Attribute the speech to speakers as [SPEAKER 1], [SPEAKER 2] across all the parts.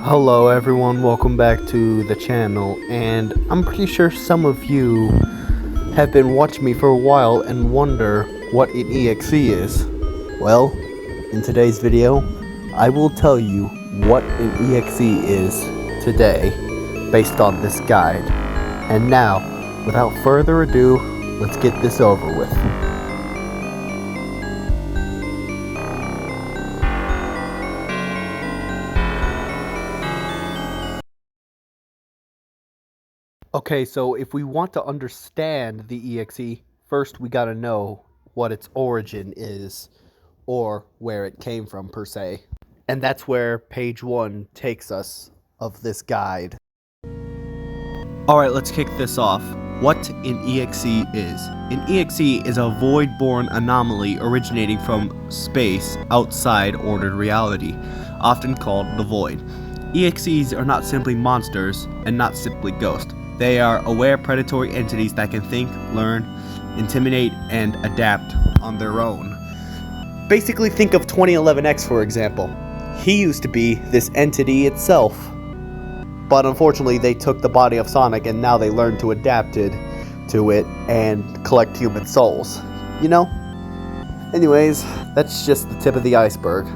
[SPEAKER 1] Hello everyone, welcome back to the channel, and I'm pretty sure some of you have been watching me for a while and wonder what an EXE is. Well, in today's video, I will tell you what an EXE is today based on this guide. And now, without further ado, let's get this over with. Okay, so if we want to understand the EXE, first we gotta know what its origin is, or where it came from per se. And that's where page 1 takes us of this guide. Alright, let's kick this off. What an EXE is. An EXE is a void-born anomaly originating from space outside ordered reality, often called the void. EXEs are not simply monsters and not simply ghosts. They are aware predatory entities that can think, learn, intimidate, and adapt on their own. Basically think of 2011 ExE for example. He used to be this entity itself. But unfortunately they took the body of Sonic and now they learned to adapt it to it and collect human souls. You know? Anyways, that's just the tip of the iceberg.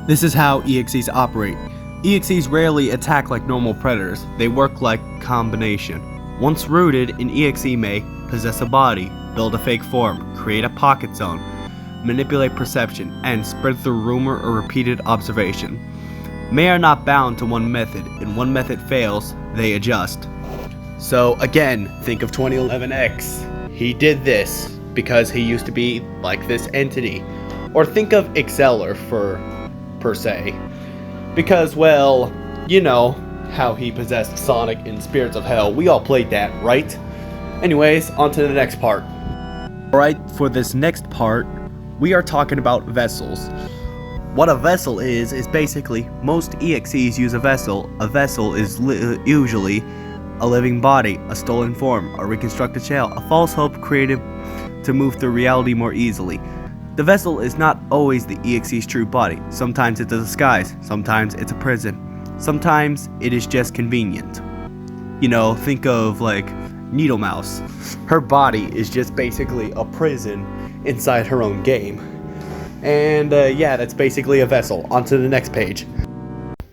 [SPEAKER 1] This is how EXEs operate. EXEs rarely attack like normal predators, they work like combination. Once rooted, an EXE may possess a body, build a fake form, create a pocket zone, manipulate perception, and spread through rumor or repeated observation. May are not bound to one method, and one method fails, they adjust. So again, think of 2011 ExE. He did this because he used to be like this entity. Or think of ExEller per se. Because, well, you know how he possessed Sonic in Spirits of Hell. We all played that, right? Anyways, on to the next part. Alright, for this next part, we are talking about vessels. What a vessel is basically, most EXEs use a vessel. A vessel is usually a living body, a stolen form, a reconstructed shell, a false hope created to move through reality more easily. The vessel is not always the EXE's true body. Sometimes it's a disguise, sometimes it's a prison, sometimes it is just convenient. You know, think of like Needle Mouse. Her body is just basically a prison inside her own game. And yeah, that's basically a vessel. On to the next page.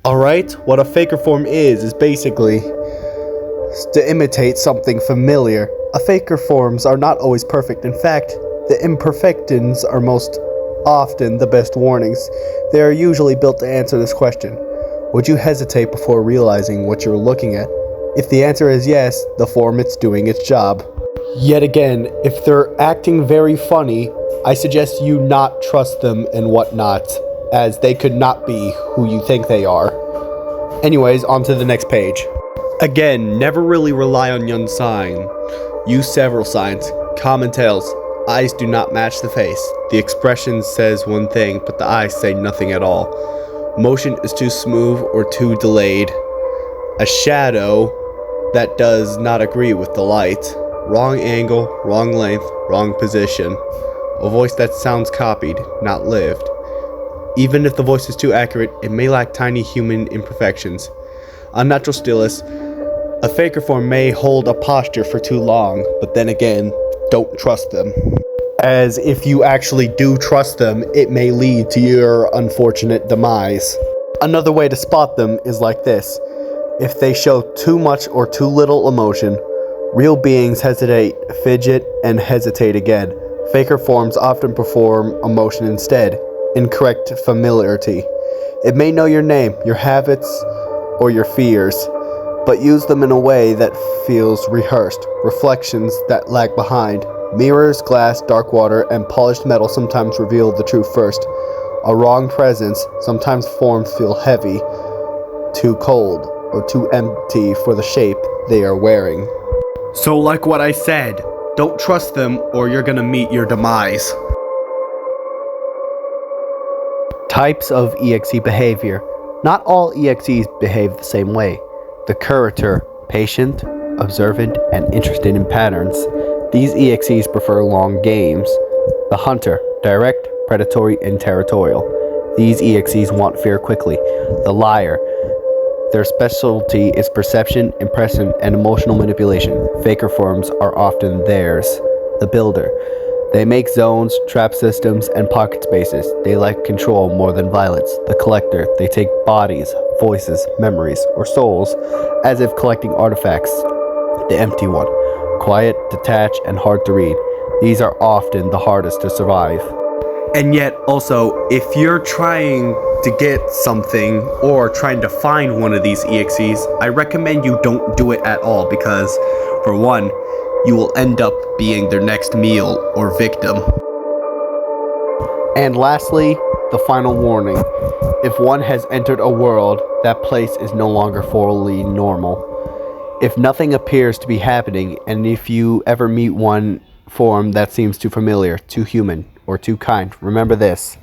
[SPEAKER 1] Alright, what a faker form is basically to imitate something familiar. A faker forms are not always perfect. In fact, the imperfections are most often the best warnings. They are usually built to answer this question. Would you hesitate before realizing what you're looking at? If the answer is yes, the form it's doing its job. Yet again, if they're acting very funny, I suggest you not trust them and whatnot, as they could not be who you think they are. Anyways, on to the next page. Again, never really rely on one sign. Use several signs. Common tales. Eyes do not match the face. The expression says one thing, but the eyes say nothing at all. Motion is too smooth or too delayed. A shadow that does not agree with the light. Wrong angle, wrong length, wrong position. A voice that sounds copied, not lived. Even if the voice is too accurate, it may lack tiny human imperfections. Unnatural stillness. A faker form may hold a posture for too long, but then again, don't trust them. As if you actually do trust them, it may lead to your unfortunate demise. Another way to spot them is like this. If they show too much or too little emotion, real beings hesitate, fidget, and hesitate again. Faker forms often perform emotion instead. Incorrect familiarity. It may know your name, your habits, or your fears, but use them in a way that feels rehearsed. Reflections that lag behind. Mirrors, glass, dark water, and polished metal sometimes reveal the truth first. A wrong presence. Sometimes forms feel heavy, too cold, or too empty for the shape they are wearing. So like what I said, don't trust them or you're gonna meet your demise. Types of EXE behavior. Not all EXEs behave the same way. The curator, patient, observant, and interested in patterns. These EXEs prefer long games. The hunter, direct, predatory, and territorial. These EXEs want fear quickly. The liar, Their specialty is perception, impression, and emotional manipulation. Faker forms are often theirs. The Builder. They make zones, trap systems, and pocket spaces. They like control more than violence. The Collector. They take bodies, voices, memories, or souls, as if collecting artifacts. The Empty One. Quiet, detached, and hard to read. These are often the hardest to survive. And yet, also, if you're trying to get something or trying to find one of these EXEs, I recommend you don't do it at all because, for one, you will end up being their next meal or victim. And lastly, the final warning. If one has entered a world, that place is no longer fully normal. If nothing appears to be happening, and if you ever meet one form that seems too familiar, too human, or too kind, remember this.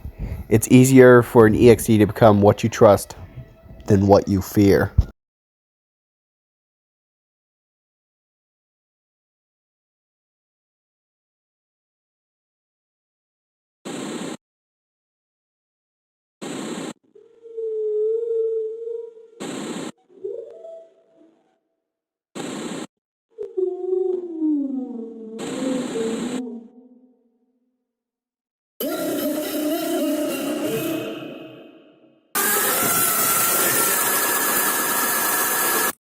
[SPEAKER 1] It's easier for an EXE to become what you trust than what you fear.